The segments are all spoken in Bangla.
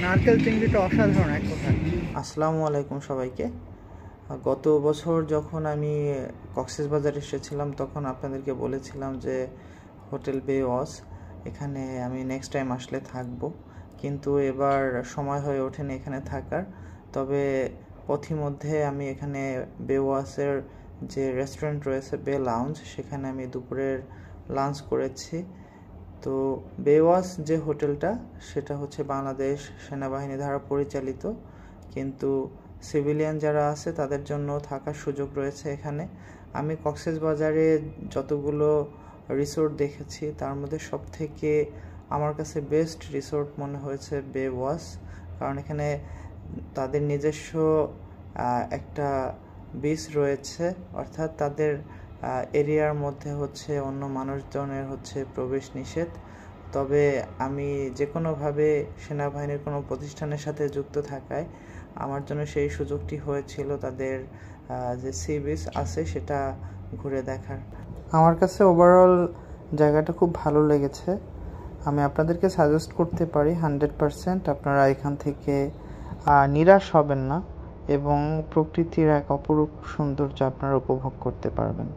নারকেল চিংড়িটা অসাধারণ এক কথায়। আসসালামু আলাইকুম সবাইকে। গত বছর যখন আমি কক্সবাজার এসেছিলাম তখন আপনাদেরকে বলেছিলাম যে হোটেল বে ওয়াশ এখানে আমি নেক্সট টাইম আসলে থাকব, কিন্তু এবার সময় হয়ে ওঠেনি এখানে থাকার। তবে পথিমধ্যে আমি এখানে বে ওয়াশের যে রেস্টুরেন্ট রয়েছে বে লাউঞ্জ, সেখানে আমি দুপুরের লাঞ্চ করেছি। তো বে ওয়াশ যে হোটেলটা সেটা হচ্ছে বাংলাদেশ সেনাবাহিনী দ্বারা পরিচালিত, কিন্তু সিভিলিয়ান যারা আছে তাদের জন্য থাকার সুযোগ রয়েছে এখানে। আমি কক্সবাজারে যতগুলো রিসোর্ট দেখেছি তার মধ্যে সবথেকে আমার কাছে বেস্ট রিসোর্ট মনে হয়েছে বে ওয়াশ, কারণ এখানে তাদের নিজস্ব একটা বিচ রয়েছে, অর্থাৎ তাদের এরিয়ার মধ্যে হচ্ছে অন্য মানুষজনের হচ্ছে প্রবেশ নিষেধ। তবে আমি যে কোনোভাবে সেনাবাহিনীর কোনো প্রতিষ্ঠানের সাথে যুক্ত থাকায় আমার জন্য সেই সুযোগটি হয়েছিল তাদের যে সি বিচ আছে সেটা ঘুরে দেখার। আমার কাছে ওভারঅল জায়গাটা খুব ভালো লেগেছে। আমি আপনাদেরকে সাজেস্ট করতে পারি 100% আপনারা এখান থেকে নিরাশ হবেন না এবং প্রকৃতির এক অপরূপ সৌন্দর্য আপনারা উপভোগ করতে পারবেন।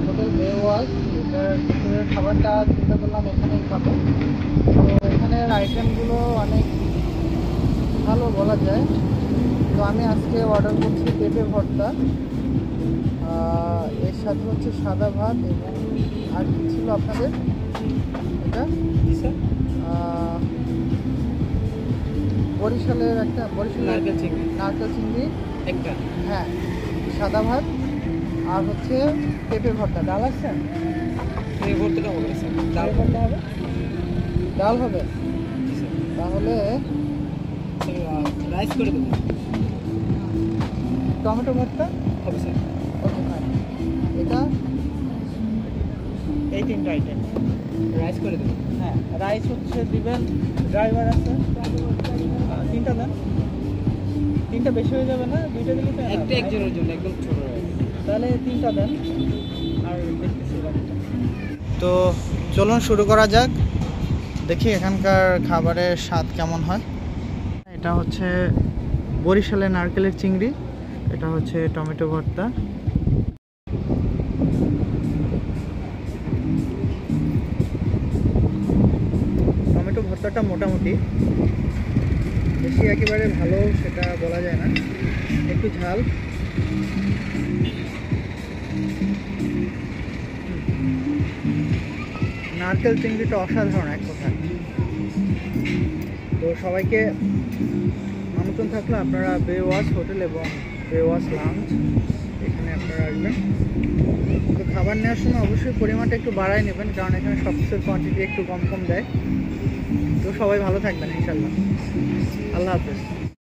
হোটেল বে ওয়াশ, এটার দুপুরের খাবারটা চিন্তা করলাম এখানেই খাবো। তো এখানের আইটেমগুলো অনেক ভালো বলা যায়। তো আমি আজকে অর্ডার করছি পেঁপে ভর্তা, এর সাথে হচ্ছে সাদা ভাত এবং আর কি ছিল আপনাদের এটা বরিশালের একটা নারকেল চিংড়ি একটা, হ্যাঁ, সাদা ভাত আর হচ্ছে পেঁপে ভর্তা। ডাল আছে? ভর্তাটা হবে ডাল ভর্তা হবে, ডাল হবে। তাহলে রাইস করে দেবো। টমেটো ভর্তা হবে স্যার। Okay fine. এটা এই তিনটা আইটেম রাইস করে দেবো। হ্যাঁ, রাইস হচ্ছে দিবেন। ড্রাইভার আছে, তিনটা দেন। তিনটা বেশি হয়ে যাবে না? দুইটা দিলে তো একটা একজনের জন্য একদম ছোট, তাহলে তিনটা দেন আর দেখতেছি বাকিটা। তো চলুন শুরু করা যাক, দেখি এখানকার খাবারের স্বাদ কেমন হয়। এটা হচ্ছে বরিশালের নারকেলের চিংড়ি, এটা হচ্ছে টমেটো ভর্তা। টমেটো ভর্তাটা মোটামুটি, বেশি একেবারে ভালো সেটা বলা যায় না, একটু ঝাল। নারকেল চিংড়িটা অসাধারণ এক কথায়। তো সবাইকে আমন্ত্রণ থাকলো, আপনারা বে ওয়াশ হোটেল এবং বে ওয়াশ লাউঞ্জ এখানে আপনারা আসবেন। তো খাবার নেওয়ার সময় অবশ্যই পরিমাণটা একটু বাড়ায় নেবেন, কারণ এখানে সব কিছুর কোয়ান্টিটি একটু কম দেয়। তো সবাই ভালো থাকবেন ইনশাল্লাহ। আল্লাহ হাফেজ।